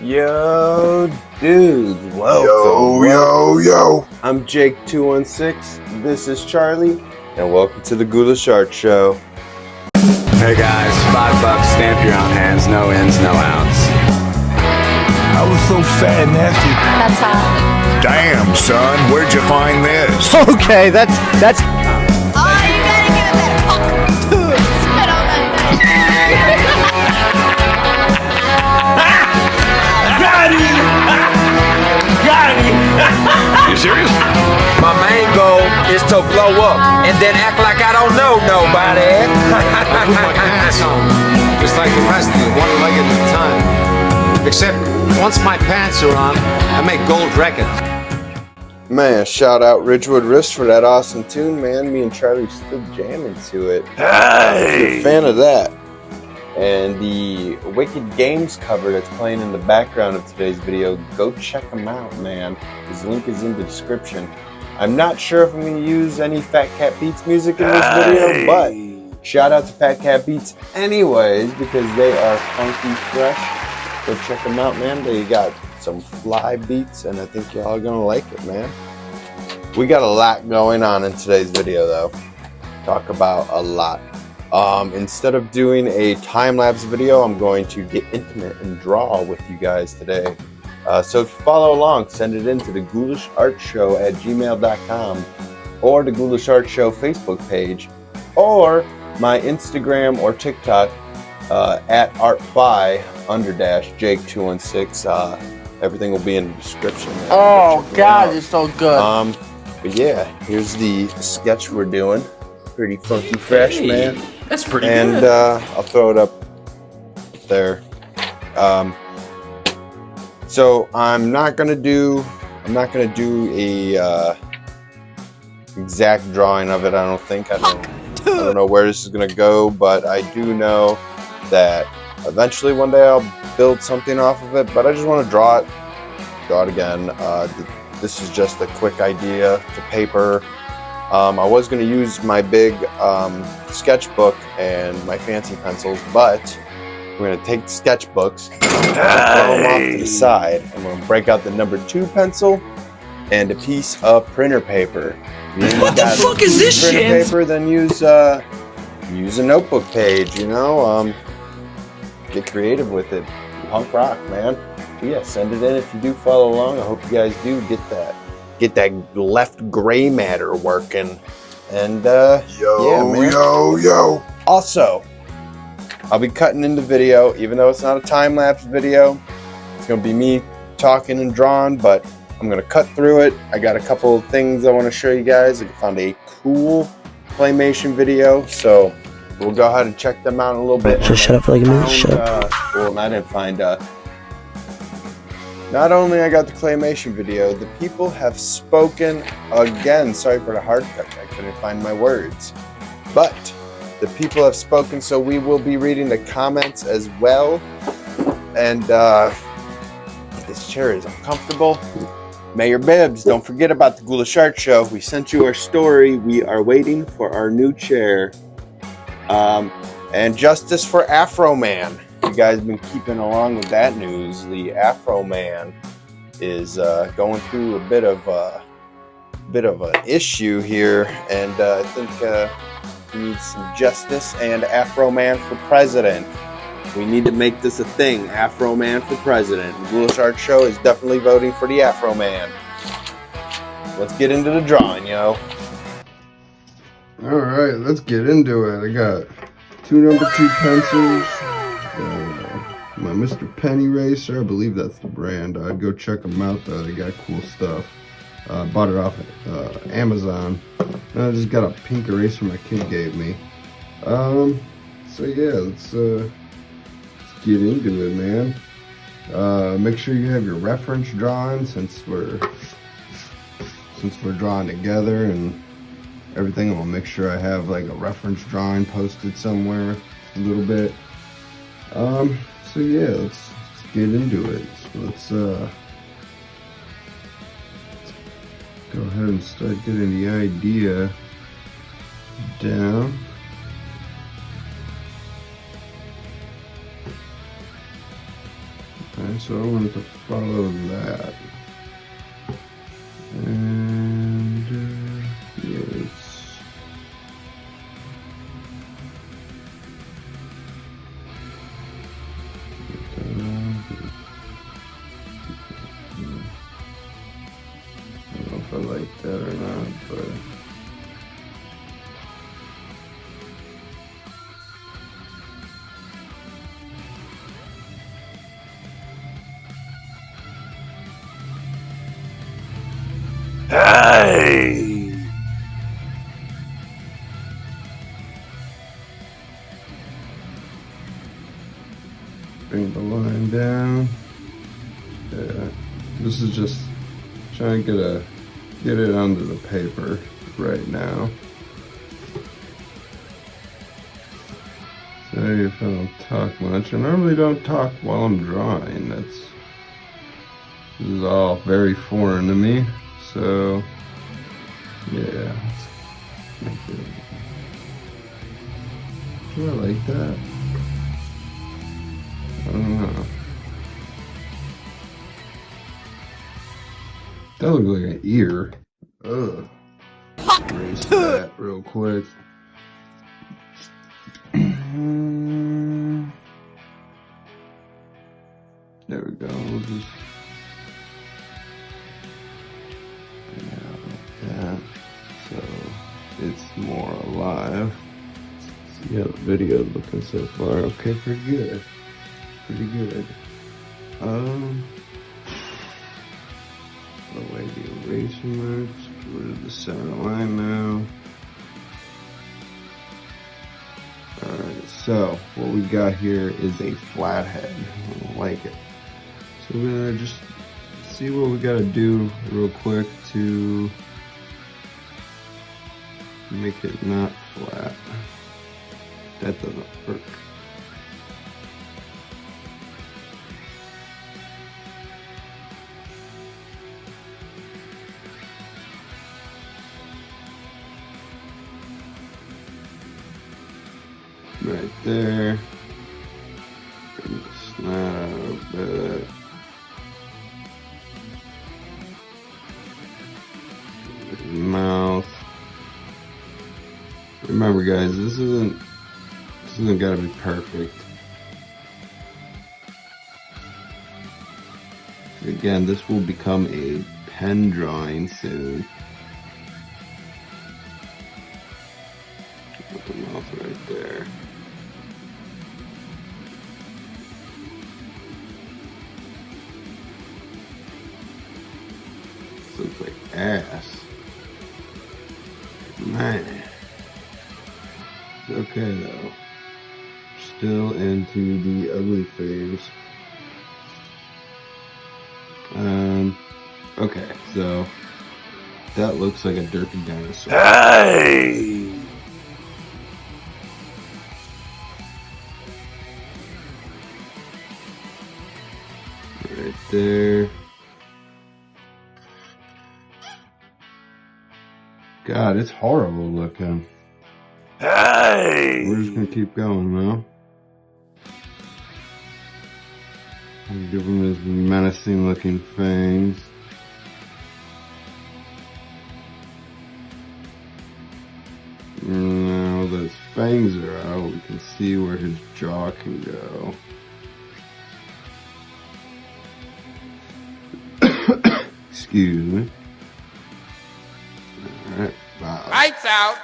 Yo, dudes, welcome. Yo. I'm Jake216, this is Charlie, and welcome to the Ghoulish Art Show. Hey guys, $5, stamp your own hands, no ins, no outs. I was so fat and nasty. That's hot. Damn, son, where'd you find this? Okay, that's. Oh, you gotta give it that fuck. Spit on that thing. Got him! You serious? My main goal is to blow up and then act like I don't know nobody. I put my pants on, just like the rest of you, one leg at a time. Except, once my pants are on, I make gold records. Man, shout out Ridgewood Wrist for that awesome tune, man. Me and Charlie still jamming to it. Hey! Fan of that. And the Wicked Games cover that's playing in the background of today's video, go check them out, man. His link is in the description. I'm not sure if I'm going to use any Fat Cat Beats music in this video, but shout out to Fat Cat Beats anyways, because they are funky fresh. Go check them out, man. They got some fly beats, and I think y'all are going to like it, man. We got a lot going on in today's video, though. Talk about a lot. Instead of doing a time-lapse video, I'm going to get intimate and draw with you guys today. So follow along, send it in to the Ghoulish Art Show at gmail.com or the Ghoulish Art Show Facebook page or my Instagram or TikTok at artfly_Jake216. Everything will be in the description. Oh God, it's so good. But yeah, here's the sketch we're doing. Pretty funky fresh, man. That's pretty And good. I'll throw it up there. So I'm not gonna do a exact drawing of it. I don't think. I don't know where this is gonna go, but I do know that eventually one day I'll build something off of it. But I just want to draw it again. This is just a quick idea to paper. I was going to use my big sketchbook and my fancy pencils, but we're going to take the sketchbooks, throw them off to the side, and we're going to break out the number 2 pencil and a piece of printer paper. What the fuck is this printer shit? paper, then use a notebook page, you know? Get creative with it. Punk rock, man. But yeah, send it in if you do follow along. I hope you guys do get that left gray matter working. And Yo. Also, I'll be cutting in the video, even though it's not a time-lapse video. It's gonna be me talking and drawing, but I'm gonna cut through it. I got a couple of things I want to show you guys. I found a cool claymation video, so we'll go ahead and check them out in a little bit. Just shut up for like a minute. Shut up. Well, I didn't find not only I got the claymation video, the people have spoken again. Sorry for the hard cut, I couldn't find my words. But the people have spoken, so we will be reading the comments as well. And this chair is uncomfortable. Mayor Bibbs, don't forget about the Ghoulish Art Show. We sent you our story. We are waiting for our new chair. And justice for Afro Man. You guys have been keeping along with that news. The Afro Man is going through a bit of an issue here, and I think he needs some justice. And Afro Man for president. We need to make this a thing. Afro Man for president. The Ghoulish Art Show is definitely voting for the Afro Man. Let's get into the drawing, yo. All right, let's get into it. I got 2 number 2 pencils. My Mr. Pen Eraser, I believe that's the brand. I'd go check them out though, they got cool stuff. Bought it off Amazon. And I just got a pink eraser my kid gave me. So yeah, let's get into it, man. Make sure you have your reference drawn since we're drawing together and everything. I'll make sure I have like a reference drawing posted somewhere a little bit. So yeah, let's get into it. So let's go ahead and start getting the idea down. Okay, so I wanted to follow that. And yeah, it's I don't know if I like that or not, but Hey! bring the line down. Yeah, this is just trying to get it onto the paper right now. So if I don't talk much, I normally don't talk while I'm drawing. This is all very foreign to me. So yeah, let's make it. Do I like that? I don't know. That looks like an ear. Ugh. Erase that real quick. There we go. We'll just like that. So it's more alive. See how the video's looking so far. Okay, pretty good. Pretty good. Away the eraser marks. Get rid of the center line now. Alright, so what we got here is a flathead. I don't like it. So we're gonna just see what we gotta do real quick to make it not flat. That doesn't work. Right there. Bring the snout out a bit. Mouth. Remember, guys, this isn't gotta be perfect. Again, this will become a pen drawing soon. Put the mouth right there. This looks like ass. Man. It's okay though. Still into the ugly phase. Okay, so that looks like a derpy dinosaur. Hey! Right there. God, it's horrible looking. Hey! We're just gonna keep going now. And give him his menacing looking fangs. Now that his fangs are out, we can see where his jaw can go. Excuse me. Alright, wow. Lights out.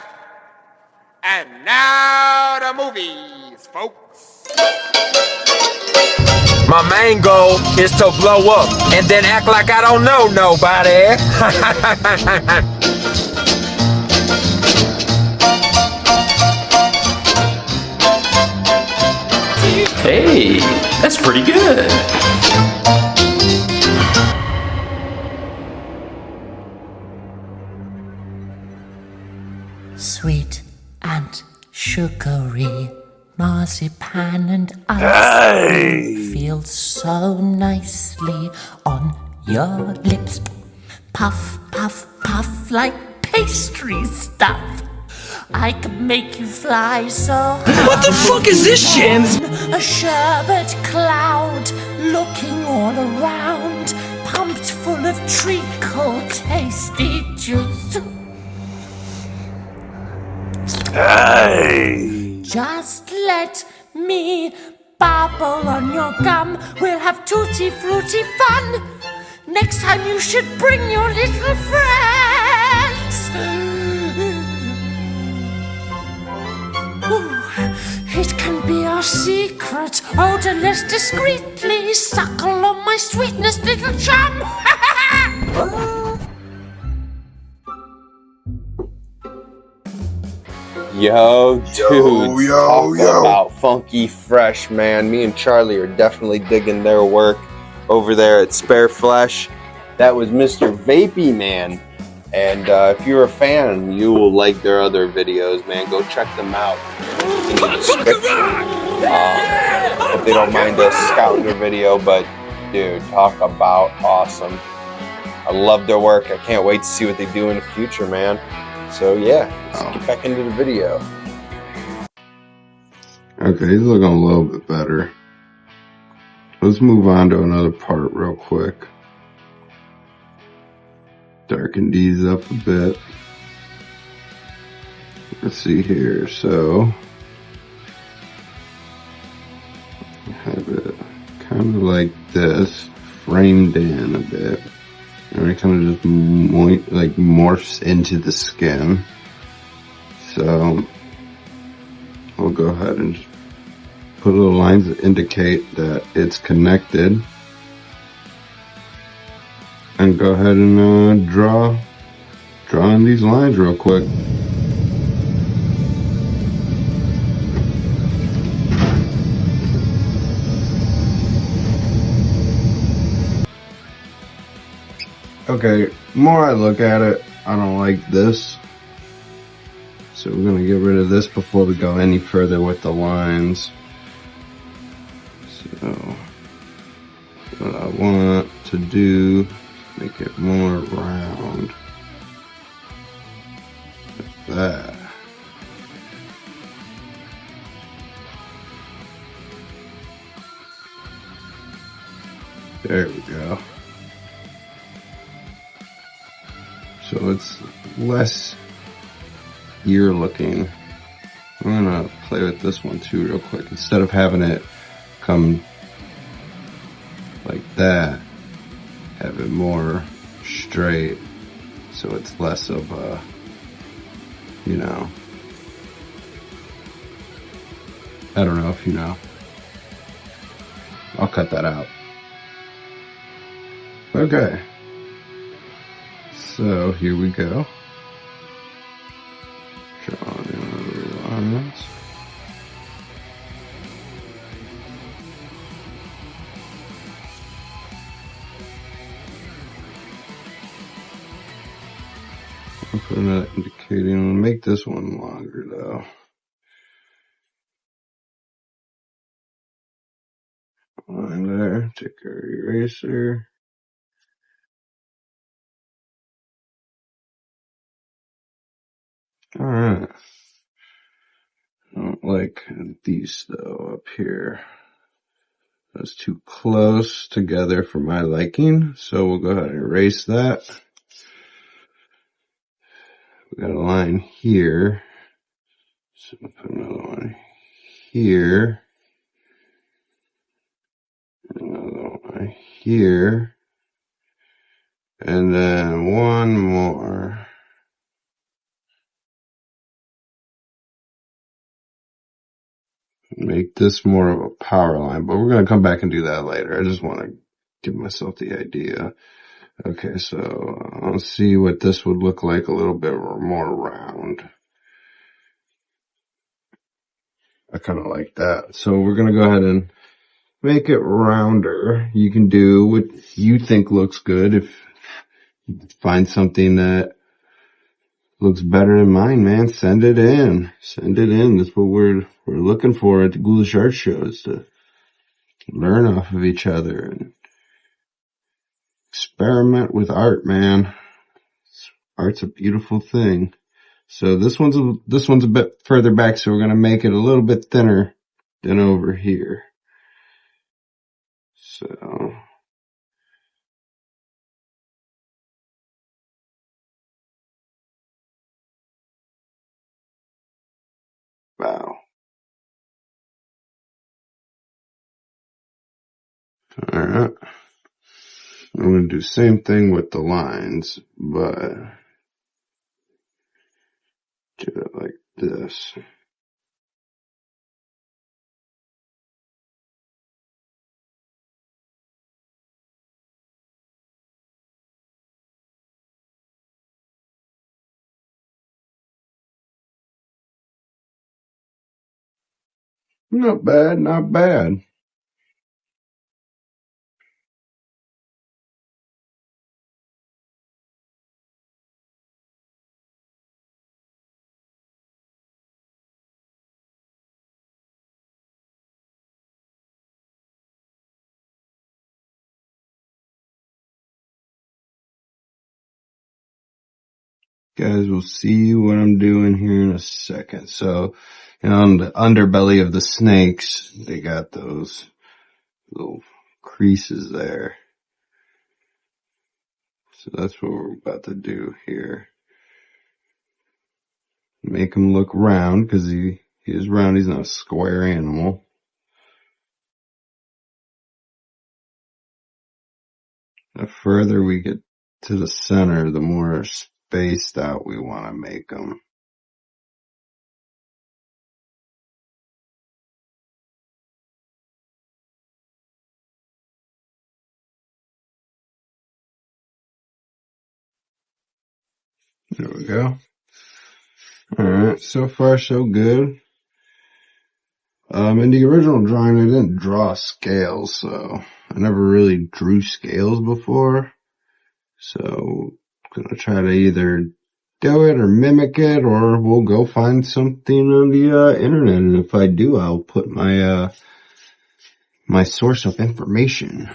And now the movies, folks. My main goal is to blow up and then act like I don't know nobody. Hey, that's pretty good. Sweet and sugary marzipan and ice Hey! feel so nicely on your lips. Puff, puff, puff like pastry stuff. I could make you fly so high. What the fuck is this shit? A sherbet cloud looking all around, pumped full of treacle, tasty juice. Hey! Just let me bubble on your gum. We'll have tutti frutti fun. Next time you should bring your little friends. Ooh, it can be our secret, odorless discreetly. Suckle on my sweetness, little chum. Yo, dude, talk about funky fresh, man. Me and Charlie are definitely digging their work over there at Spare Flesh. That was Mr.Vapeyman. And if you're a fan, you will like their other videos, man. Go check them out in the description. If they don't mind us scouting their video, but dude, talk about awesome. I love their work. I can't wait to see what they do in the future, man. So yeah, let's get back into the video. Okay, he's looking a little bit better. Let's move on to another part real quick. Darken these up a bit. Let's see here. So have it kind of like this, framed in a bit. And it kind of just morphs into the skin. So we'll go ahead and just put little lines that indicate that it's connected. And go ahead and draw in these lines real quick. Okay, more I look at it, I don't like this. So we're gonna get rid of this before we go any further with the lines. So what I want to do, make it more round. Like that. There we go. So it's less ear looking. I'm gonna play with this one too real quick. Instead of having it come like that, have it more straight, so it's less of a, you know, I don't know if you know. I'll cut that out. Okay. So here we go. Draw in the lines. I'm putting that indicating. I'll make this one longer though. Line there. Take our eraser. Alright. I don't like these though up here. That's too close together for my liking. So we'll go ahead and erase that. We got a line here. So we'll put another one here. Another one here. And then one more. Make this more of a power line, but we're going to come back and do that later. I just want to give myself the idea. Okay, so I'll see what this would look like a little bit more round. I kind of like that. So we're going to go ahead and make it rounder. You can do what you think looks good. If you find something that looks better than mine, man, send it in. Send it in. That's what we're looking for at the Ghoulish Art Show, is to learn off of each other and experiment with art, man. Art's a beautiful thing. So this one's a bit further back, so we're going to make it a little bit thinner than over here. So wow. Alright. I'm going to do the same thing with the lines, but do it like this. Not bad, not bad. Guys, we'll see what I'm doing here in a second. So, on the underbelly of the snakes, they got those little creases there. So that's what we're about to do here. Make him look round, because he is round. He's not a square animal. The further we get to the center, the more spaced out we want to make them. There we go. Alright, so far so good. In the original drawing, I didn't draw scales, so I never really drew scales before. So I'm gonna try to either do it or mimic it, or we'll go find something on the internet. And if I do, I'll put my my source of information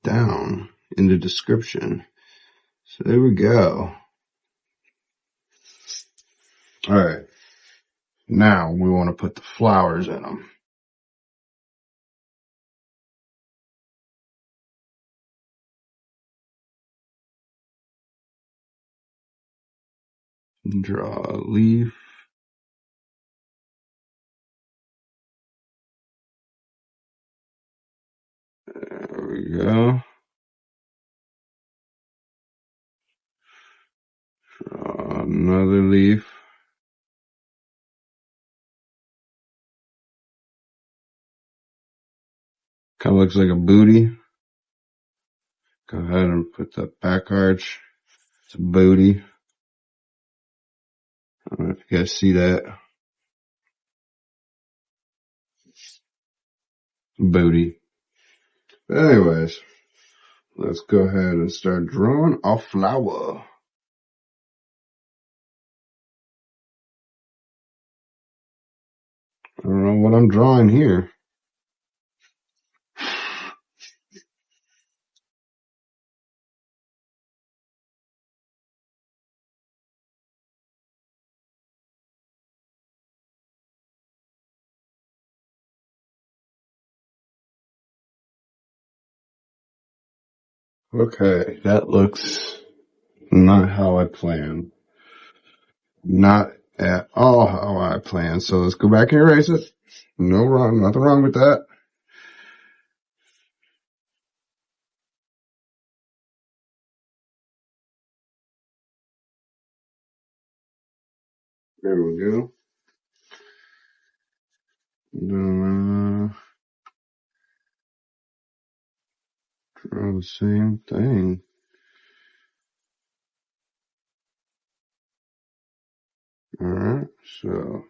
down in the description. So there we go. All right. Now we want to put the flowers in them. Draw a leaf. There we go. Draw another leaf. Kind of looks like a booty. Go ahead and put the back arch. It's a booty. I don't know if you guys see that. Booty. But anyways, let's go ahead and start drawing a flower. I don't know what I'm drawing here. Okay, that looks not how I planned. Not at all how I planned. So let's go back and erase it. No wrong, nothing wrong with that. There we go. Draw the same thing. Alright, so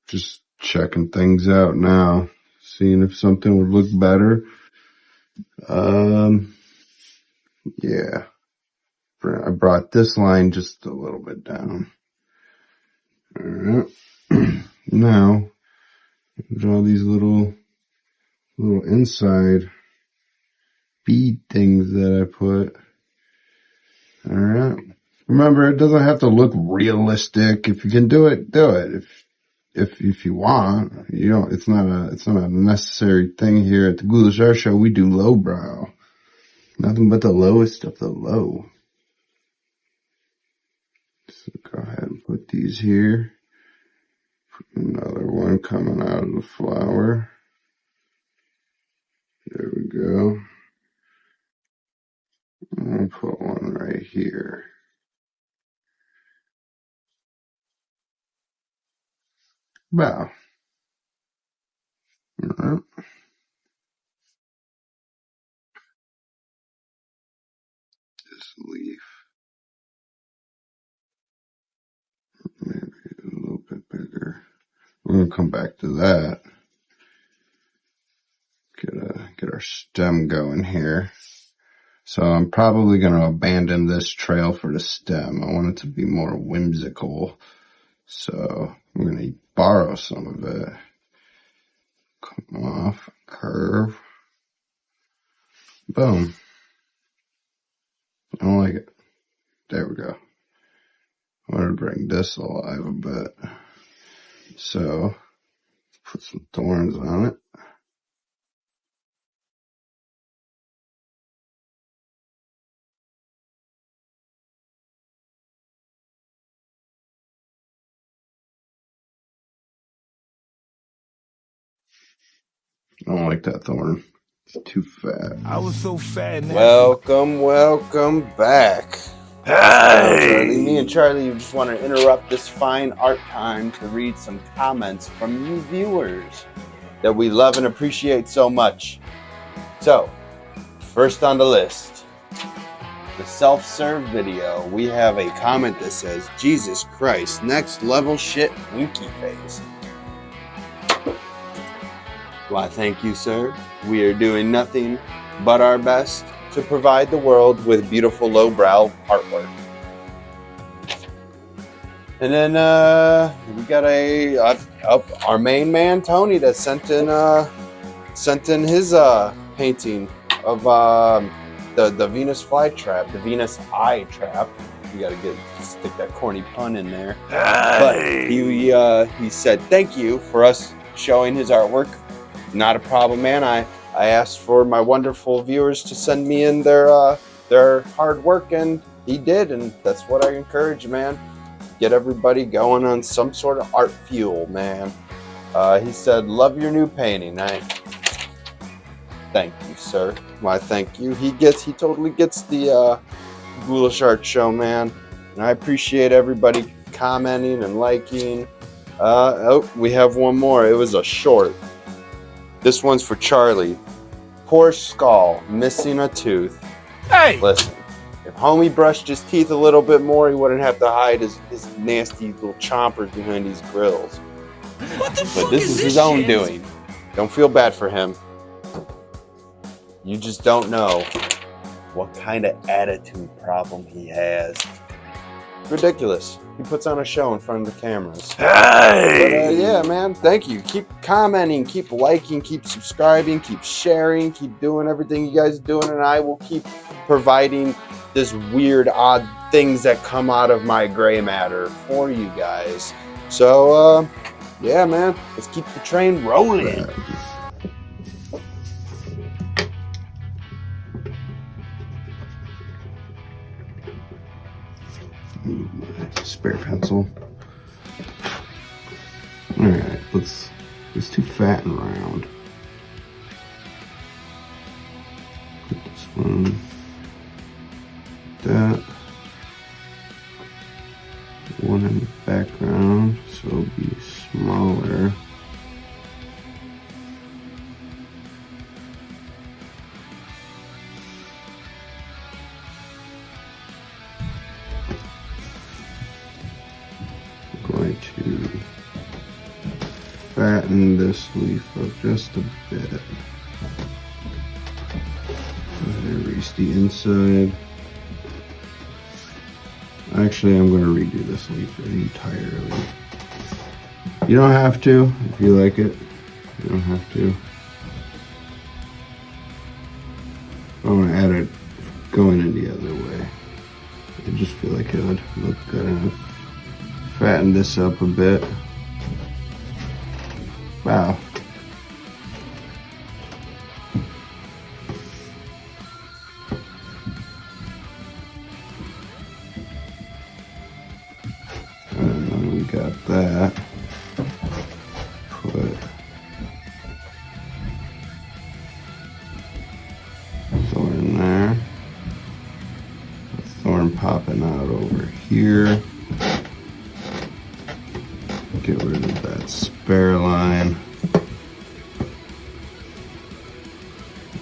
just checking things out now, seeing if something would look better. Yeah, I brought this line just a little bit down. Alright, now draw these little inside bead things that I put. Alright, remember, it doesn't have to look realistic. If you can do it, do it. If if you want, you don't. It's not a necessary thing here at the Ghoulish Art Show. We do lowbrow, nothing but the lowest of the low. So go ahead and put these here. Another one coming out of the flower. There we go. I'll put one right here. Wow. Alright. This leaf. Maybe a little bit bigger. We're gonna come back to that. Get our stem going here. So I'm probably going to abandon this trail for the stem. I want it to be more whimsical. So I'm going to borrow some of it. Come off, curve. Boom. I don't like it. There we go. I want to bring this alive a bit. So put some thorns on it. I don't like that thorn. It's too fat. I was so fat. Welcome back. Charlie. Me and Charlie just want to interrupt this fine art time to read some comments from you viewers that we love and appreciate so much. So, first on the list, the self-serve video. We have a comment that says, "Jesus Christ, next level shit, winky face." Why, thank you, sir. We are doing nothing but our best to provide the world with beautiful lowbrow artwork. And then we got our main man Tony that sent in his painting of the Venus flytrap, the Venus eye trap. You gotta stick that corny pun in there. But he said thank you for us showing his artwork. Not a problem, man. I asked for my wonderful viewers to send me in their hard work, and he did, and that's what I encourage, man. Get everybody going on some sort of art fuel, man. He said, "Love your new painting." Thank you, sir. Why, thank you. He totally gets the Ghoulish Art Show, man, and I appreciate everybody commenting and liking. Oh, we have one more. It was a short. This one's for Charlie. Poor skull, missing a tooth. Hey! Listen, if homie brushed his teeth a little bit more, he wouldn't have to hide his nasty little chompers behind these grills. What the But fuck this is is this his own shit? doing. Don't feel bad for him. You just don't know what kind of attitude problem he has. Ridiculous. He puts on a show in front of the cameras. Hey! But yeah, man, thank you. Keep commenting, keep liking, keep subscribing, keep sharing, keep doing everything you guys are doing, and I will keep providing this weird, odd things that come out of my gray matter for you guys. So, yeah, man, let's keep the train rolling. Spare pencil. Alright, it's too fat and round. Put this one, that one in the background, so it'll be smaller. Going to fatten this leaf up just a bit. Erase the inside. Actually, I'm going to redo this leaf entirely. You don't have to if you like it. You don't have to. I want to add it going in the other way. I just feel like it would look good enough. Fatten this up a bit. popping out over here. Get rid of that spare line.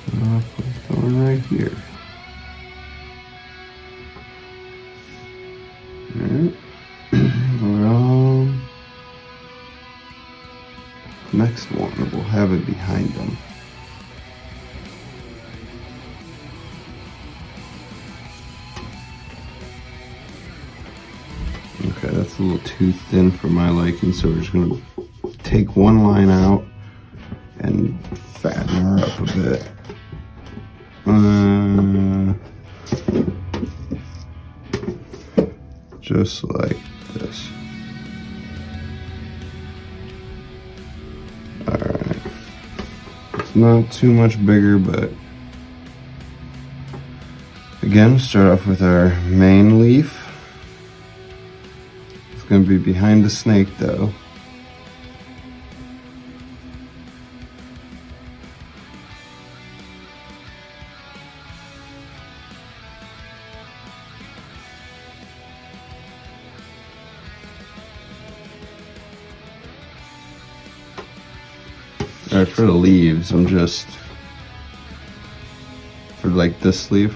Put it going right here. Alright. Next one, we'll have it behind them. Okay, that's a little too thin for my liking, so we're just gonna take one line out and fatten her up a bit. Just like this. Alright. It's not too much bigger, but again, start off with our main leaf. It's going to be behind the snake though. Alright, for the leaves, I'm just, for like this leaf,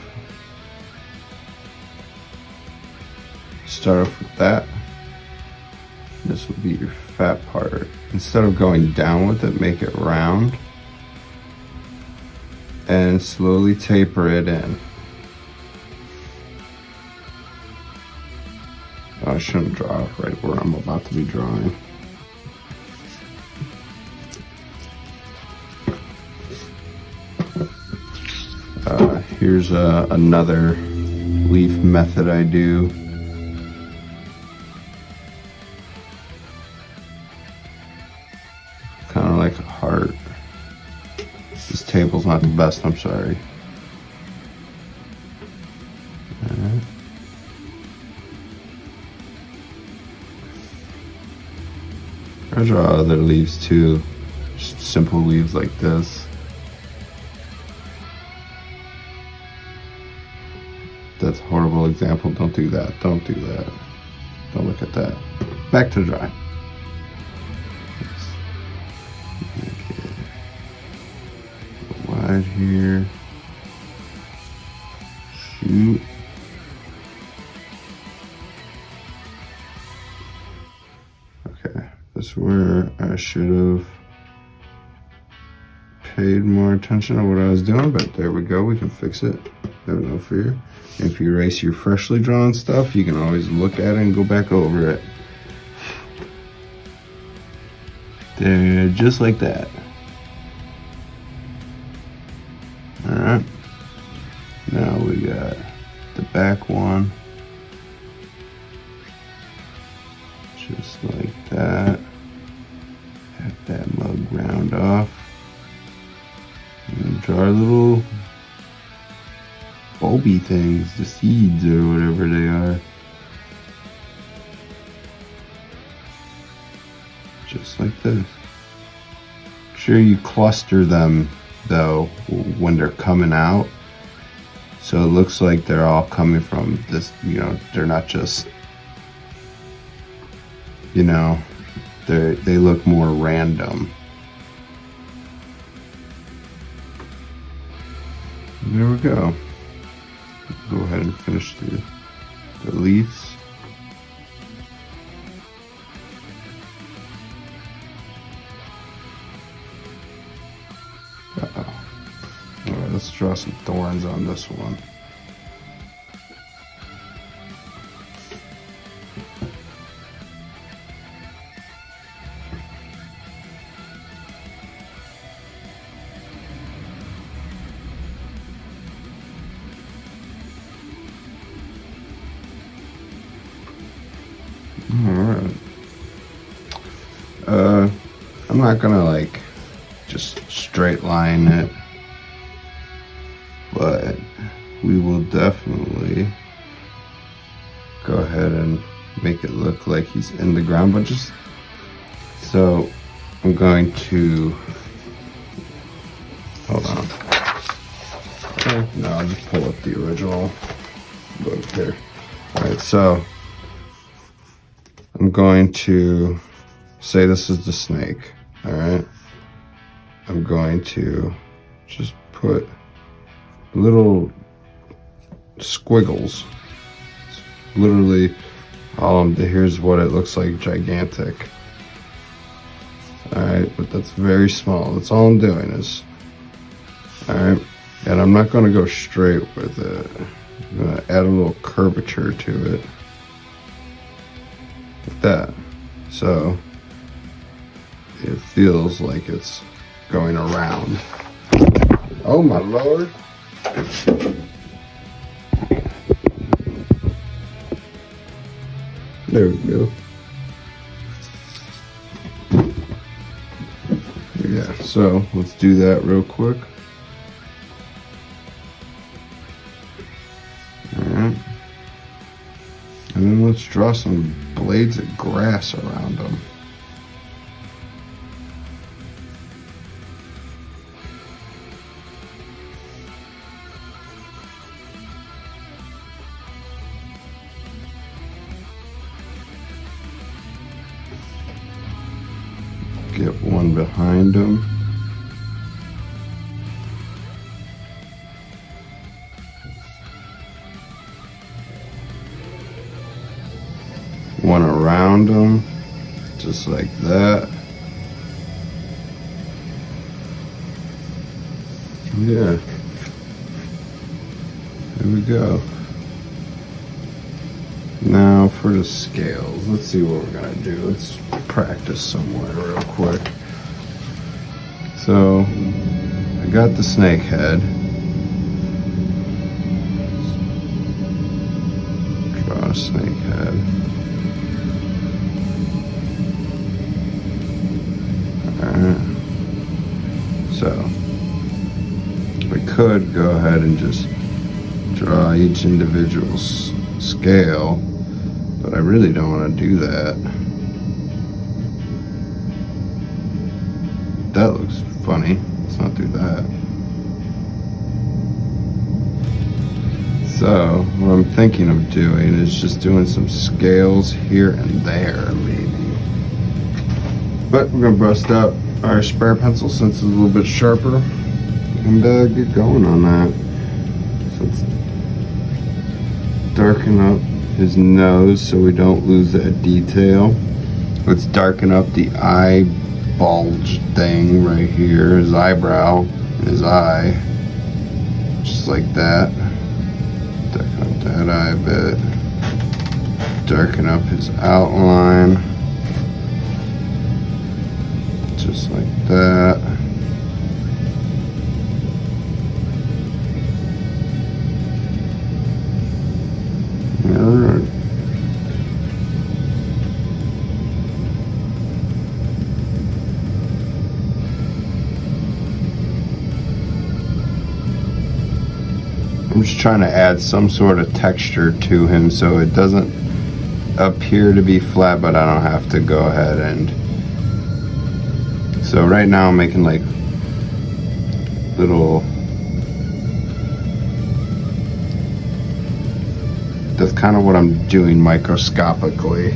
start off with that. This will be your fat part. Instead of going down with it, make it round and slowly taper it in. Oh, I shouldn't draw it right where I'm about to be drawing. Here's another leaf method I do. Kind of like a heart. This table's not the best, I'm sorry. Alright. I draw other leaves too. Just simple leaves like this. That's a horrible example. Don't do that. Don't do that. Don't look at that. Back to dry. Make it wide here. Shoot. Okay. That's where I should have paid more attention to what I was doing, but there we go. We can fix it. Have no fear. If you erase your freshly drawn stuff, you can always look at it and go back over it. There, just like that. Alright. Now we got the back one. Just like that. Have that mug round off. And draw a little bulby things, the seeds or whatever they are. Just like this. Make sure you cluster them though when they're coming out, so it looks like they're all coming from this, you know, they're not just, you know, they look more random. And there we go. Go ahead and finish the leaves. Alright, let's draw some thorns on this one. Alright. I'm not gonna like just straight line it, but we will definitely go ahead and make it look like he's in the ground, but just so I'm going to hold on. Okay, no, I'll just pull up the original book here. Alright, so I'm going to say this is the snake. Alright. I'm going to just put little squiggles. It's literally, here's what it looks like, gigantic. Alright, but that's very small. That's all I'm doing is, alright, and I'm not going to go straight with it. I'm going to add a little curvature to it. Like that. So, it feels like it's going around. Oh my lord. There we go. Yeah, so let's do that real quick. Alright. And then let's draw some blades of grass around them. Get one behind him. One around him, just like that. Yeah. There we go. Now for the scales, let's see what we're gonna do. Let's practice somewhere real quick. So, I got the snake head. Draw a snake head. Alright. So, we could go ahead and just draw each individual scale, but I really don't want to do that. That looks funny. Let's not do that. So, what I'm thinking of doing is just doing some scales here and there, maybe. But we're going to bust out our spare pencil since it's a little bit sharper and get going on that. So let's darken up his nose so we don't lose that detail. Let's darken up the eye bulge thing right here, his eyebrow and his eye, just like that. Darken up that eye a bit. Darken up his outline, just like that. Alright. I'm just trying to add some sort of texture to him so it doesn't appear to be flat, but I don't have to go ahead and... So right now I'm making like little... That's kind of what I'm doing microscopically.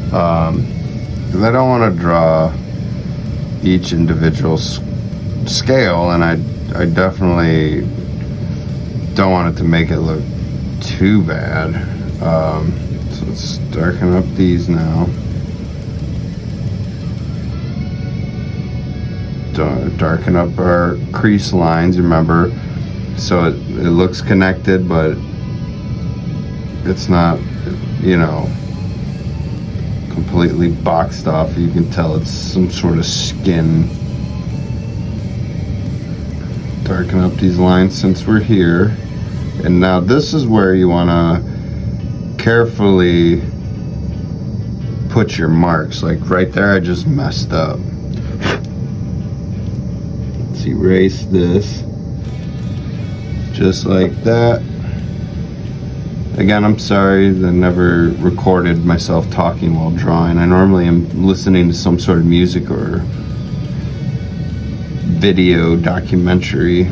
Because I don't want to draw each individual scale, and I definitely don't want it to make it look too bad. So let's darken up these now. Darken up our crease lines, remember, so it looks connected, but it's not, you know, completely boxed off. You can tell it's some sort of skin. Darken up these lines since we're here. And now this is where you want to carefully put your marks. Like right there, I just messed up. Let's erase this. Just like that. Again, I'm sorry that I never recorded myself talking while drawing. I normally am listening to some sort of music or video documentary.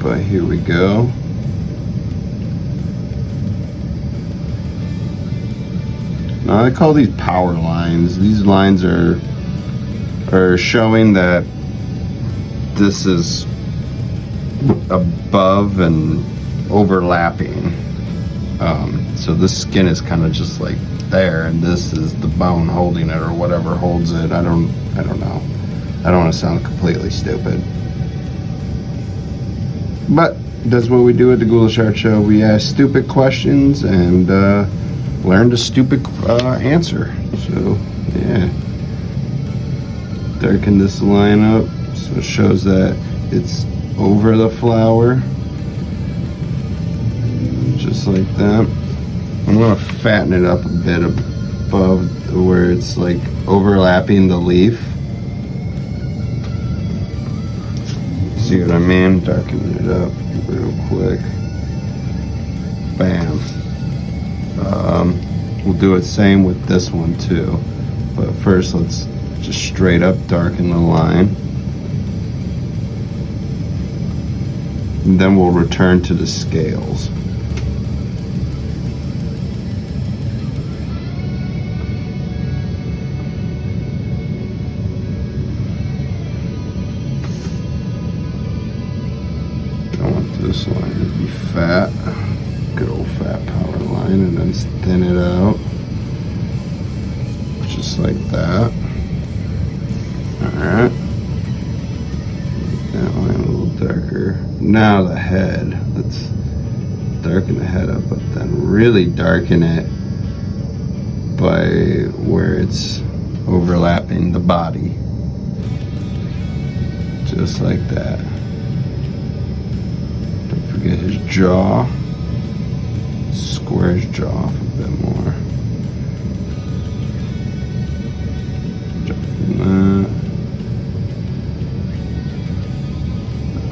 But here we go. Now I call these power lines. These lines are showing that this is above and overlapping. So this skin is kind of just like there, and this is the bone holding it, or whatever holds it. I don't know. I don't want to sound completely stupid, but that's what we do at the Ghoulish Art Show. We ask stupid questions and learn the stupid answer. So yeah, darken this line up so it shows that it's over the flower, just like that. I'm gonna fatten it up a bit above where it's like overlapping the leaf. See what I mean? Darken it up real quick. Bam. We'll do it same with this one too. But first let's just straight up darken the line. And then we'll return to the scales. This line to be fat, good old fat power line, and then thin it out, just like that. Alright, that line a little darker. Now the head, let's darken the head up, but then really darken it by where it's overlapping the body, just like that. Get his jaw, square his jaw off a bit more.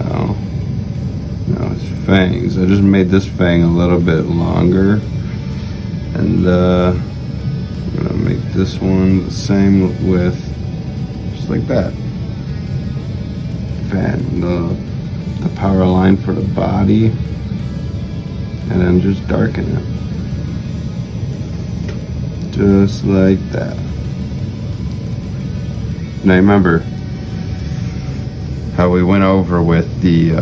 Oh, no, his fangs. I just made this fang a little bit longer, and I'm gonna make this one the same width, just like that. Fatten the power line for the body, and then just darken it, just like that. Now remember how we went over with the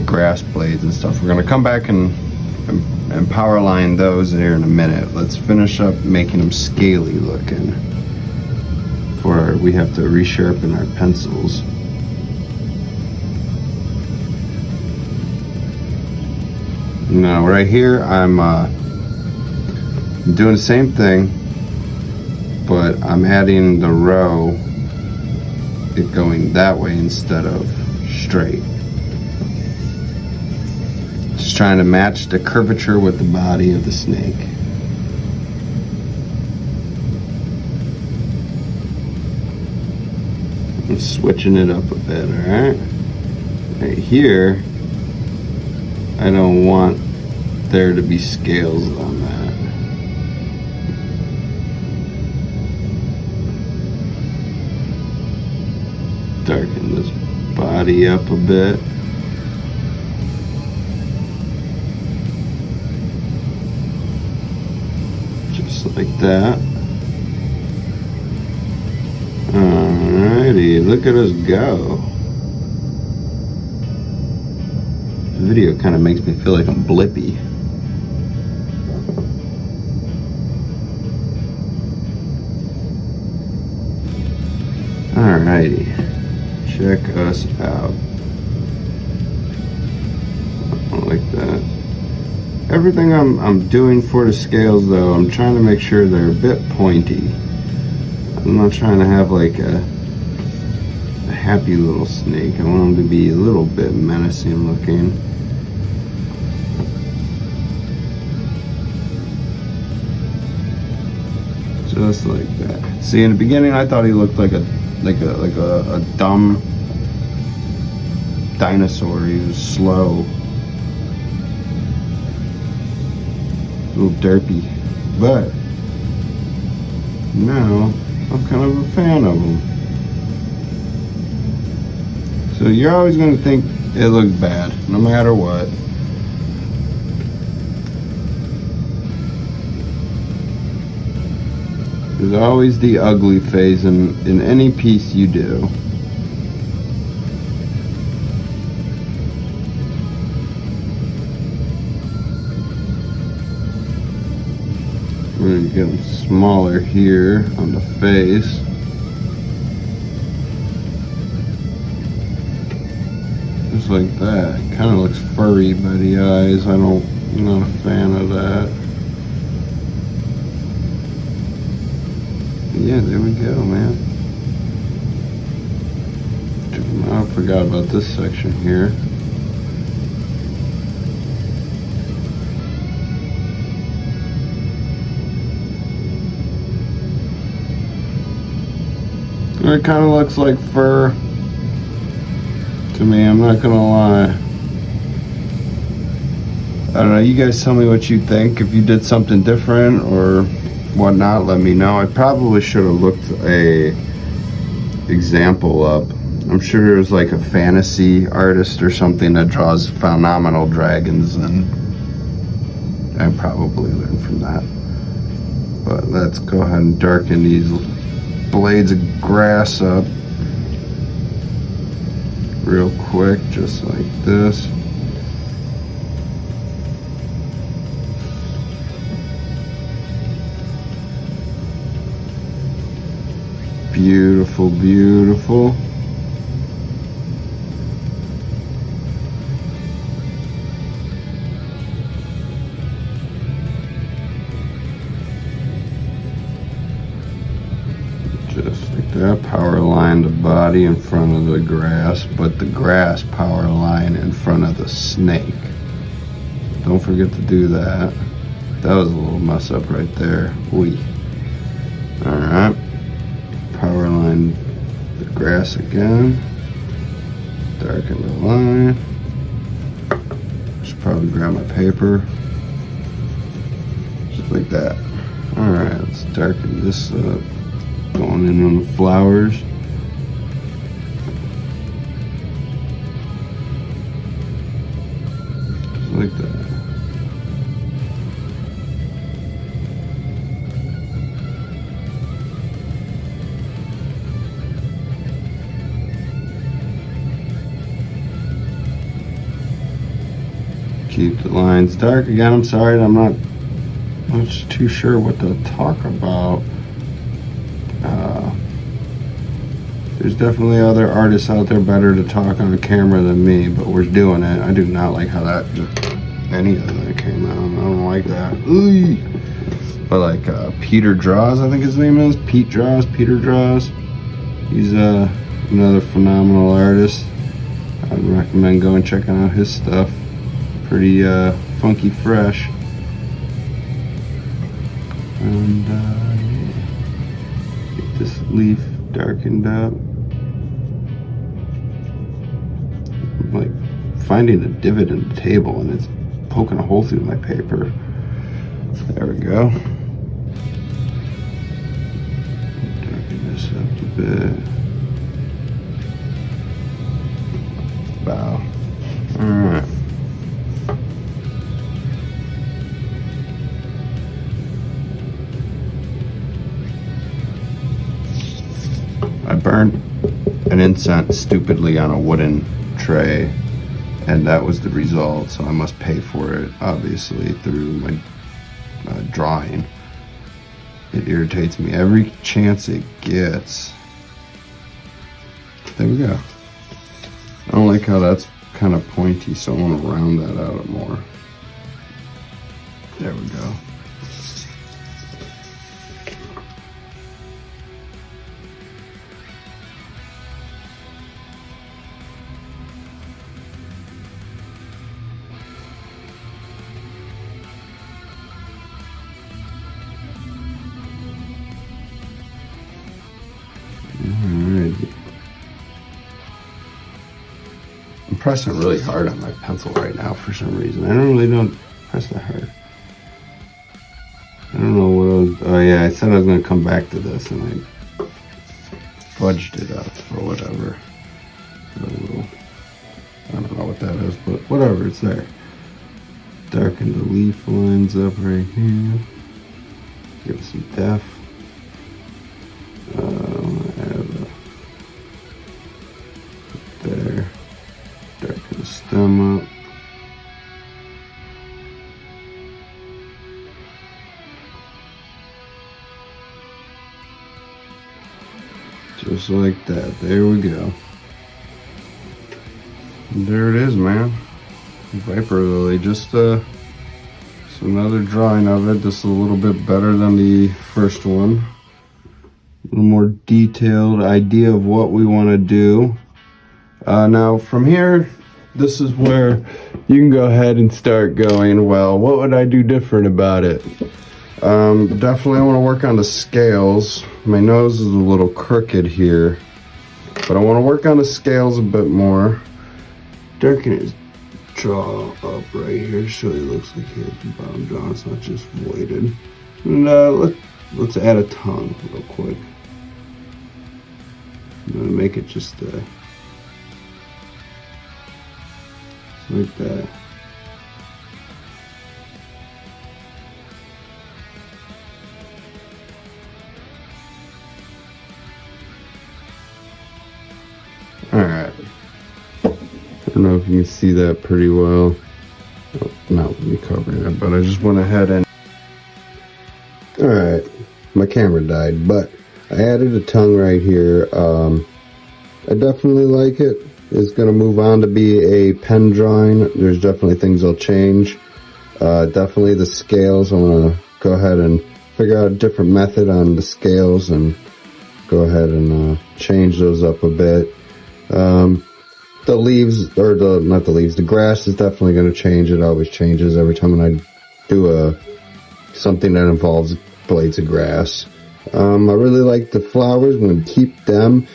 grass blades and stuff. We're gonna come back and power line those here in a minute. Let's finish up making them scaly looking. We have to resharpen our pencils. Now right here I'm doing the same thing, but I'm adding the row, it going that way instead of straight. Just trying to match the curvature with the body of the snake. I'm switching it up a bit, alright? Right here, I don't want there to be scales on that. Darken this body up a bit. Just like that. Alrighty, look at us go. The video kind of makes me feel like I'm blippy. Alrighty, check us out. I like that. Everything I'm doing for the scales though, I'm trying to make sure they're a bit pointy. I'm not trying to have like a happy little snake. I want them to be a little bit menacing looking. Just like that. See, in the beginning I thought he looked like a dumb dinosaur. He was slow, a little derpy, but now I'm kind of a fan of him. So you're always going to think it looks bad, no matter what. There's always the ugly phase in any piece you do. We're going to get them smaller here on the face. Just like that. It kind of looks furry by the eyes. I'm not a fan of that. Yeah, there we go, man. I forgot about this section here. It kind of looks like fur to me, I'm not gonna lie. I don't know, you guys tell me what you think. If you did something different or whatnot, let me know. I probably should have looked a example up. I'm sure there's like a fantasy artist or something that draws phenomenal dragons, and I probably learned from that. But let's go ahead and darken these blades of grass up real quick, just like this. Beautiful, beautiful. Just like that, power line the body in front of the grass, but the grass power line in front of the snake. Don't forget to do that. That was a little mess up right there. Wee. Alright. Power line the grass again. Darken the line. Should probably grab my paper. Just like that. Alright, let's darken this up. Going in on the flowers. Just like that. Keep the lines dark. Again, I'm sorry, I'm not much too sure what to talk about. There's definitely other artists out there better to talk on camera than me, but we're doing it. I do not like how any of that came out. I don't like that. Ooh. But like Peter Draws, I think his name is Peter Draws. He's another phenomenal artist. I'd recommend going checking out his stuff. Pretty funky fresh. And yeah. Get this leaf darkened up. I'm like finding a divot in the table and it's poking a hole through my paper. There we go. Darken this up a bit. Wow. Alright. I burned an incense stupidly on a wooden tray, and that was the result, so I must pay for it, obviously, through my drawing. It irritates me every chance it gets. There we go. I don't like how that's kind of pointy, so I want to round that out more. There we go. I'm pressing really hard on my pencil right now for some reason. I don't press that hard. I don't know what I was, oh yeah, I said I was going to come back to this and I fudged it up or whatever. I don't know what that is, but whatever, it's there. Darken the leaf lines up right here. Give it some depth. stem up. Just like that. There we go. There it is, man. Viper Lily. Just another drawing of it. Just a little bit better than the first one. A little more detailed idea of what we want to do. Now from here, this is where you can go ahead and start going, well, what would I do different about it? Definitely I want to work on the scales. My nose is a little crooked here, but I want to work on the scales a bit more. Darken his jaw up right here so he looks like he has the bottom jaw. It's not just weighted. And let's add a tongue real quick. I'm gonna make it just like that. Alright. I don't know if you can see that pretty well. Oh, not me covering it, but I just went ahead and... Alright. My camera died, but I added a tongue right here. I definitely like it. It's going to move on to be a pen drawing. There's definitely things I'll change. Definitely the scales. I want to go ahead and figure out a different method on the scales and go ahead and change those up a bit. The leaves, or not the leaves, the grass is definitely going to change. It always changes every time I do something that involves blades of grass. I really like the flowers. I'm going to keep them,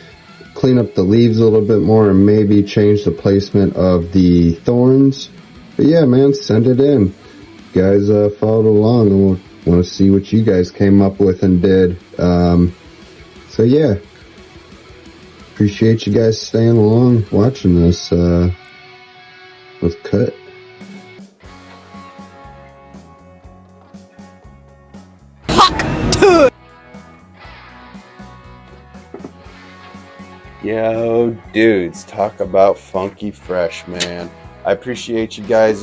clean up the leaves a little bit more, and maybe change the placement of the thorns. But yeah, man, send it in. You guys followed along, and we'll want to see what you guys came up with and did. So yeah, appreciate you guys staying along, watching this. Let's cut. Yo, dudes, talk about funky fresh, man. I appreciate you guys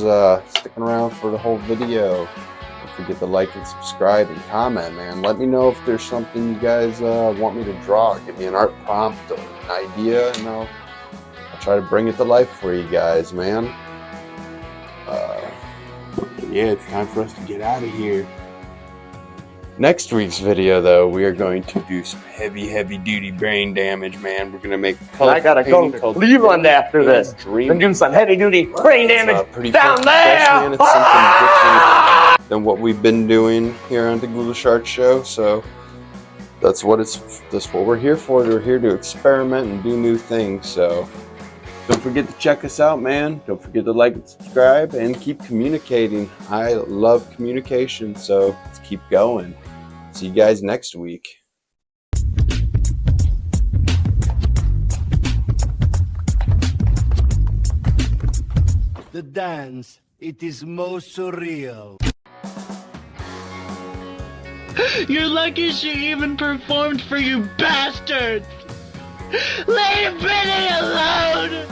sticking around for the whole video. Don't forget to like and subscribe and comment, man. Let me know if there's something you guys want me to draw. Give me an art prompt or an idea, and I'll try to bring it to life for you guys, man. Yeah, it's time for us to get out of here. Next week's video, though, we are going to do some heavy duty brain damage, man. We're going to make I gotta go to Cleveland after this. And do some heavy duty brain damage down there. Man. It's something different than what we've been doing here on the Ghoulish Art Show. So that's what we're here for. We're here to experiment and do new things. So don't forget to check us out, man. Don't forget to like and subscribe and keep communicating. I love communication, so let's keep going. See you guys next week. The dance, it is most surreal. You're lucky she even performed for you bastards! Leave Benny alone!